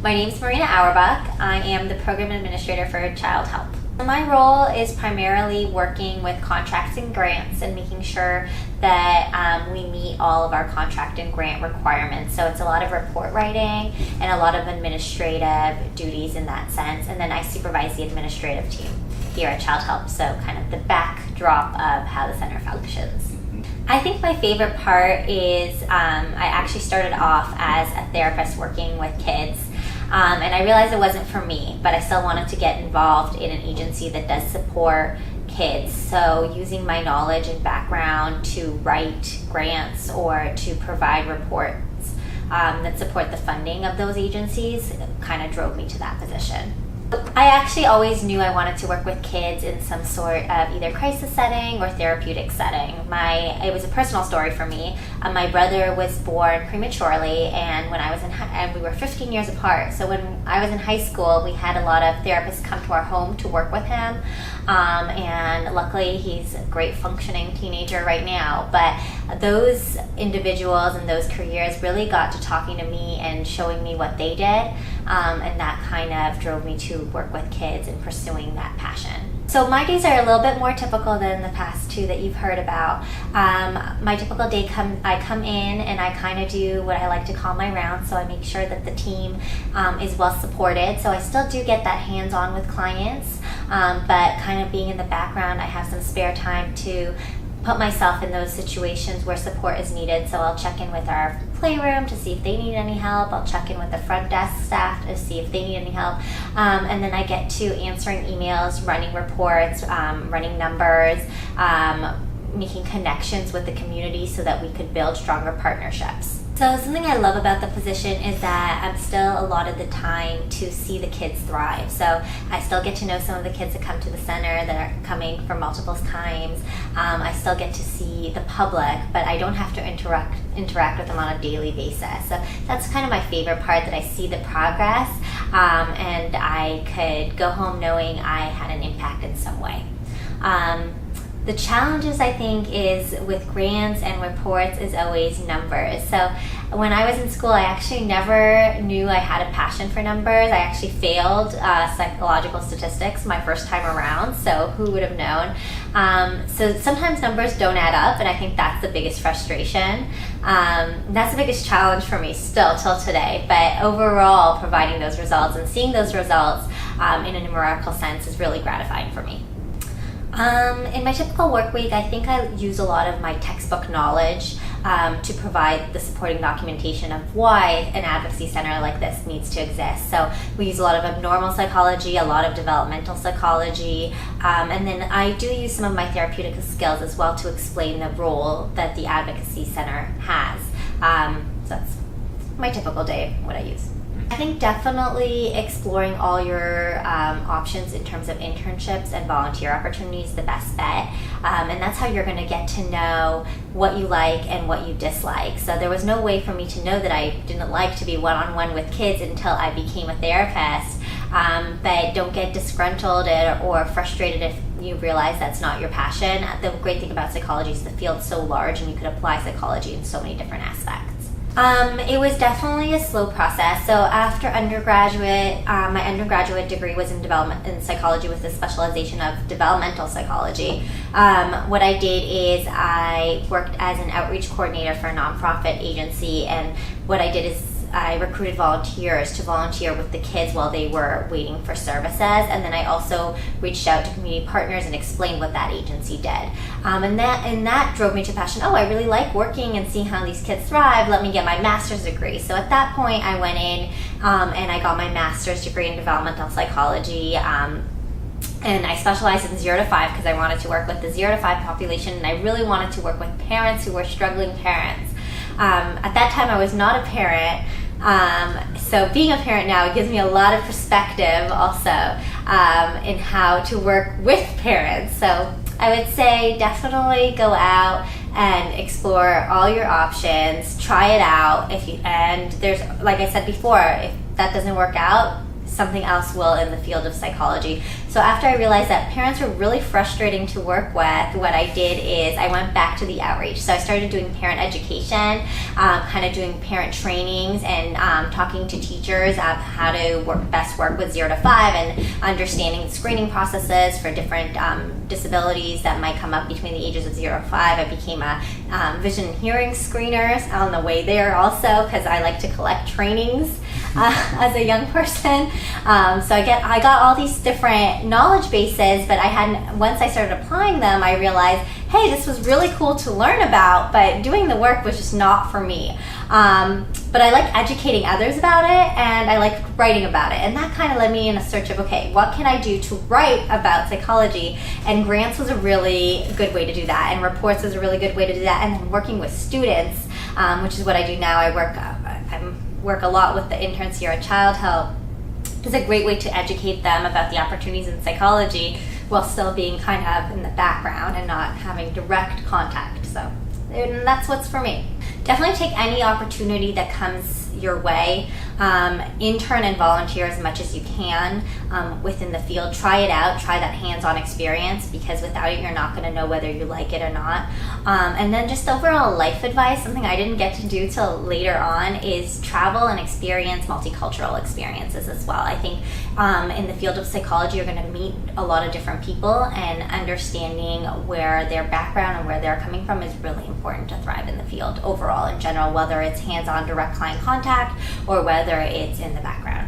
My name is Marina Awerbuch. I am the Program Administrator for Child Help. My role is primarily working with contracts and grants and making sure that we meet all of our contract and grant requirements. So it's a lot of report writing and a lot of administrative duties in that sense. And then I supervise the administrative team here at Child Help, so kind of the backdrop of how the center functions. I think my favorite part is I actually started off as a therapist working with kids. And I realized it wasn't for me, but I still wanted to get involved in an agency that does support kids. So using my knowledge and background to write grants or to provide reports that support the funding of those agencies kind of drove me to that position. I actually always knew I wanted to work with kids in some sort of either crisis setting or therapeutic setting. It was a personal story for me. My brother was born prematurely, and when I was and we were 15 years apart. So when I was in high school, we had a lot of therapists come to our home to work with him. And luckily, he's a great functioning teenager right now. But those individuals and those careers really got to talking to me and showing me what they did. And that kind of drove me to work with kids and pursuing that passion. So my days are a little bit more typical than the past two that you've heard about. My typical day, I come in and I kind of do what I like to call my rounds. So I make sure that the team is well supported. So I still do get that hands-on with clients, but kind of being in the background, I have some spare time to put myself in those situations where support is needed. So I'll check in with our playroom to see if they need any help. I'll check in with the front desk staff to see if they need any help. And then I get to answering emails, running reports, running numbers, making connections with the community so that we could build stronger partnerships. So something I love about the position is that I'm still allotted the time to see the kids thrive. So I still get to know some of the kids that come to the center that are coming for multiple times. I still get to see the public, but I don't have to interact with them on a daily basis. So that's kind of my favorite part, that I see the progress and I could go home knowing I had an impact in some way. The challenges, I think, is with grants and reports is always numbers. So when I was in school, I actually never knew I had a passion for numbers. I actually failed psychological statistics my first time around, so who would have known? So sometimes numbers don't add up, and I think that's the biggest frustration. That's the biggest challenge for me still till today. But overall, providing those results and seeing those results in a numerical sense is really gratifying for me. In my typical work week, I think I use a lot of my textbook knowledge to provide the supporting documentation of why an advocacy center like this needs to exist. So we use a lot of abnormal psychology, a lot of developmental psychology, and then I do use some of my therapeutic skills as well to explain the role that the advocacy center has. So that's my typical day, what I use. I think definitely exploring all your options in terms of internships and volunteer opportunities is the best bet. And that's how you're going to get to know what you like and what you dislike. So there was no way for me to know that I didn't like to be one-on-one with kids until I became a therapist. But don't get disgruntled or frustrated if you realize that's not your passion. The great thing about psychology is the field's so large and you could apply psychology in so many different aspects. It was definitely a slow process. So after undergraduate, my undergraduate degree was in psychology with a specialization of developmental psychology. What I did is I worked as an outreach coordinator for a nonprofit agency, and what I did is I recruited volunteers to volunteer with the kids while they were waiting for services, and then I also reached out to community partners and explained what that agency did. And that drove me to passion. Oh, I really like working and seeing how these kids thrive. Let me get my master's degree. So at that point, I went in and I got my master's degree in developmental psychology. And I specialized in 0 to 5 because I wanted to work with the 0 to 5 population, and I really wanted to work with parents who were struggling parents. At that time, I was not a parent, so being a parent now, it gives me a lot of perspective also in how to work with parents. So I would say definitely go out and explore all your options, try it out. And there's, like I said before, if that doesn't work out, something else will in the field of psychology. So after I realized that parents were really frustrating to work with, what I did is I went back to the outreach. So I started doing parent education, kind of doing parent trainings and talking to teachers of how to best work with 0 to 5 and understanding screening processes for different disabilities that might come up between the ages of 0 to 5. I became a vision and hearing screener on the way there also, because I like to collect trainings as a young person. So I got all these different knowledge bases, but once I started applying them, I realized, hey, this was really cool to learn about, but doing the work was just not for me. But I like educating others about it, and I like writing about it. And that kind of led me in a search of, okay, what can I do to write about psychology? And grants was a really good way to do that, and reports was a really good way to do that. And then working with students, which is what I do now. I work a lot with the interns here at Child Help. It's a great way to educate them about the opportunities in psychology while still being kind of in the background and not having direct contact. So, and that's what's for me. Definitely take any opportunity that comes your way. Intern and volunteer as much as you can within the field. Try it out. Try that hands-on experience, because without it, you're not going to know whether you like it or not. And then just overall life advice, something I didn't get to do till later on, is travel and experience multicultural experiences as well. I think in the field of psychology, you're going to meet a lot of different people, and understanding where their background and where they're coming from is really important to thrive in the field overall in general, whether it's hands-on direct client contact or whether it's in the background.